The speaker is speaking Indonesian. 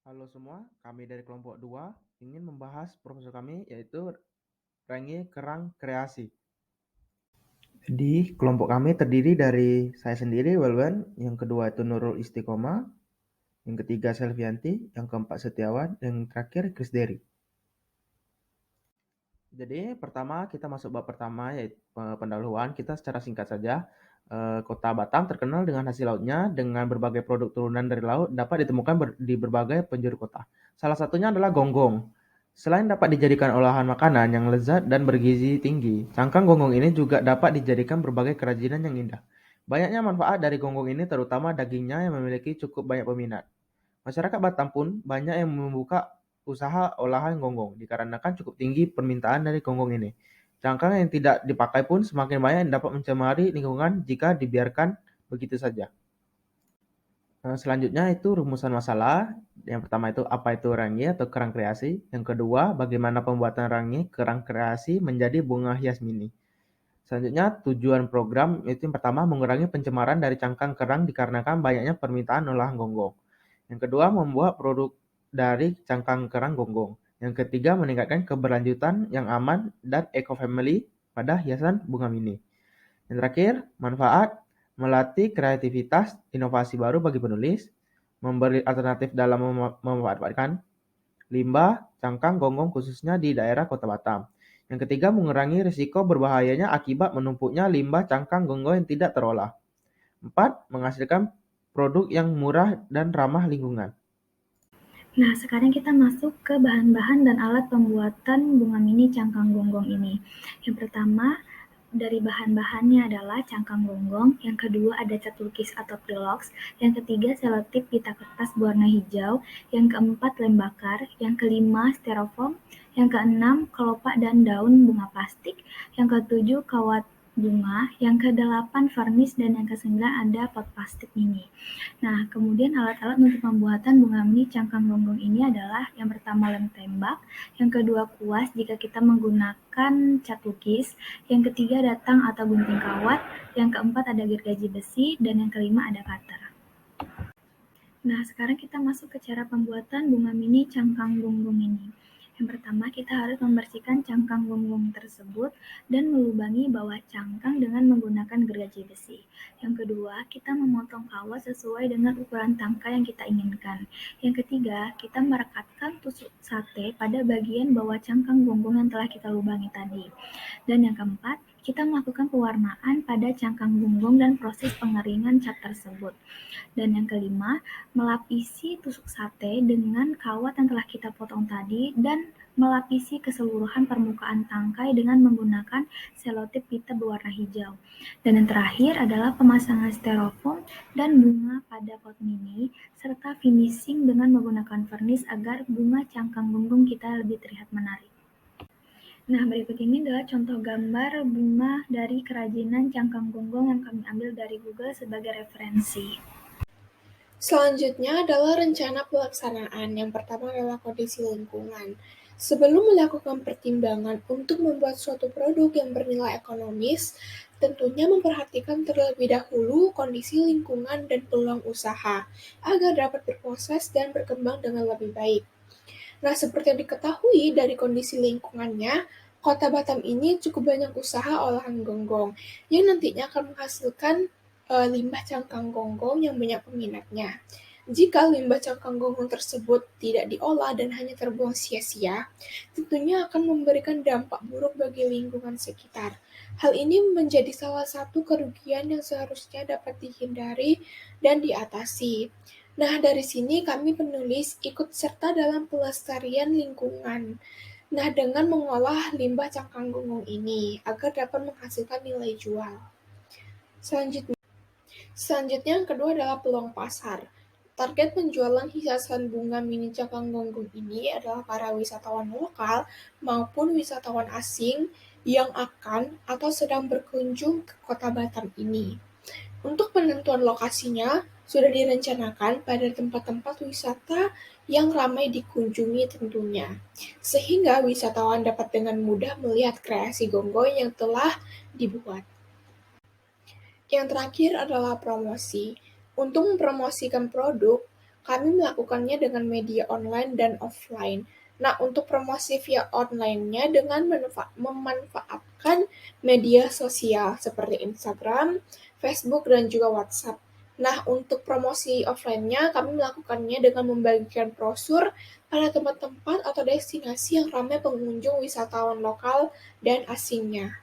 Halo semua, kami dari kelompok 2 ingin membahas proposal kami yaitu Rangi Kerang Kreasi. Jadi kelompok kami terdiri dari saya sendiri, Welwen, yang kedua itu Nurul Istiqomah, yang ketiga Selvianti, yang keempat Setiawan, yang terakhir Krisderi. Jadi pertama kita masuk bab pertama yaitu pendahuluan. Kita secara singkat saja. Kota Batam terkenal dengan hasil lautnya dengan berbagai produk turunan dari laut dapat ditemukan di berbagai penjuru kota. Salah satunya adalah gonggong. Selain dapat dijadikan olahan makanan yang lezat dan bergizi tinggi, cangkang gonggong ini juga dapat dijadikan berbagai kerajinan yang indah. Banyaknya manfaat dari gonggong ini terutama dagingnya yang memiliki cukup banyak peminat. Masyarakat Batam pun banyak yang membuka usaha olahan gonggong dikarenakan cukup tinggi permintaan dari gonggong ini. Cangkang yang tidak dipakai pun semakin banyak yang dapat mencemari lingkungan jika dibiarkan begitu saja. Selanjutnya itu rumusan masalah. Yang pertama itu apa itu rangi atau kerang kreasi. Yang kedua, bagaimana pembuatan rangi kerang kreasi menjadi bunga hias mini. Selanjutnya tujuan program itu yang pertama mengurangi pencemaran dari cangkang kerang dikarenakan banyaknya permintaan olahan gonggong. Yang kedua, membuat produk dari cangkang kerang gonggong. Yang ketiga, meningkatkan keberlanjutan yang aman dan eco-friendly pada hiasan bunga mini. Yang terakhir, manfaat melatih kreativitas inovasi baru bagi penulis, memberi alternatif dalam memanfaatkan limbah cangkang gonggong khususnya di daerah Kota Batam. Yang ketiga, mengurangi risiko berbahayanya akibat menumpuknya limbah cangkang gonggong yang tidak terolah. 4. Menghasilkan produk yang murah dan ramah lingkungan. Nah, sekarang kita masuk ke bahan-bahan dan alat pembuatan bunga mini cangkang gonggong ini. Yang pertama, dari bahan-bahannya adalah cangkang gonggong, yang kedua ada cat lukis atau pilox, yang ketiga selotip pita kertas berwarna hijau, yang keempat lem bakar, yang kelima styrofoam, yang keenam kelopak dan daun bunga plastik, yang ketujuh kawat bunga, yang kedelapan varnis, dan yang kesembilan ada pot plastik mini. Nah, kemudian alat-alat untuk pembuatan bunga mini cangkang gonggong ini adalah yang pertama lem tembak, yang kedua kuas jika kita menggunakan cat lukis, yang ketiga datang atau gunting kawat, yang keempat ada gergaji besi, dan yang kelima ada cutter. Nah, sekarang kita masuk ke cara pembuatan bunga mini cangkang gonggong ini. Yang pertama, kita harus membersihkan cangkang gonggong tersebut dan melubangi bawah cangkang dengan menggunakan gergaji besi. Yang kedua, kita memotong kawat sesuai dengan ukuran tangkai yang kita inginkan. Yang ketiga, kita merekatkan tusuk sate pada bagian bawah cangkang gonggong yang telah kita lubangi tadi. Dan yang keempat, kita melakukan pewarnaan pada cangkang gonggong dan proses pengeringan cat tersebut. Dan yang kelima, melapisi tusuk sate dengan kawat yang telah kita potong tadi dan melapisi keseluruhan permukaan tangkai dengan menggunakan selotip pita berwarna hijau. Dan yang terakhir adalah pemasangan styrofoam dan bunga pada pot mini serta finishing dengan menggunakan vernis agar bunga cangkang gonggong kita lebih terlihat menarik. Nah, berikut ini adalah contoh gambar bunga dari kerajinan cangkang gonggong yang kami ambil dari Google sebagai referensi. Selanjutnya adalah rencana pelaksanaan. Yang pertama adalah kondisi lingkungan. Sebelum melakukan pertimbangan untuk membuat suatu produk yang bernilai ekonomis, tentunya memperhatikan terlebih dahulu kondisi lingkungan dan peluang usaha, agar dapat berproses dan berkembang dengan lebih baik. Nah, seperti yang diketahui dari kondisi lingkungannya, Kota Batam ini cukup banyak usaha olahan gonggong, yang nantinya akan menghasilkan limbah cangkang gonggong yang banyak peminatnya. Jika limbah cangkang gonggong tersebut tidak diolah dan hanya terbuang sia-sia, tentunya akan memberikan dampak buruk bagi lingkungan sekitar. Hal ini menjadi salah satu kerugian yang seharusnya dapat dihindari dan diatasi. Nah, dari sini kami penulis ikut serta dalam pelestarian lingkungan. Nah, dengan mengolah limbah cangkang gonggong ini agar dapat menghasilkan nilai jual. Selanjutnya yang kedua adalah peluang pasar. Target penjualan hiasan bunga mini cangkang gonggong ini adalah para wisatawan lokal maupun wisatawan asing yang akan atau sedang berkunjung ke Kota Batam ini. Untuk penentuan lokasinya, sudah direncanakan pada tempat-tempat wisata yang ramai dikunjungi tentunya, sehingga wisatawan dapat dengan mudah melihat kreasi gonggong yang telah dibuat. Yang terakhir adalah promosi. Untuk mempromosikan produk, Kami melakukannya dengan media online dan offline. Nah, untuk promosi via online-nya dengan memanfaatkan media sosial seperti Instagram, Facebook, dan juga WhatsApp. Nah, untuk promosi offline-nya, kami melakukannya dengan membagikan brosur pada tempat-tempat atau destinasi yang ramai pengunjung wisatawan lokal dan asingnya.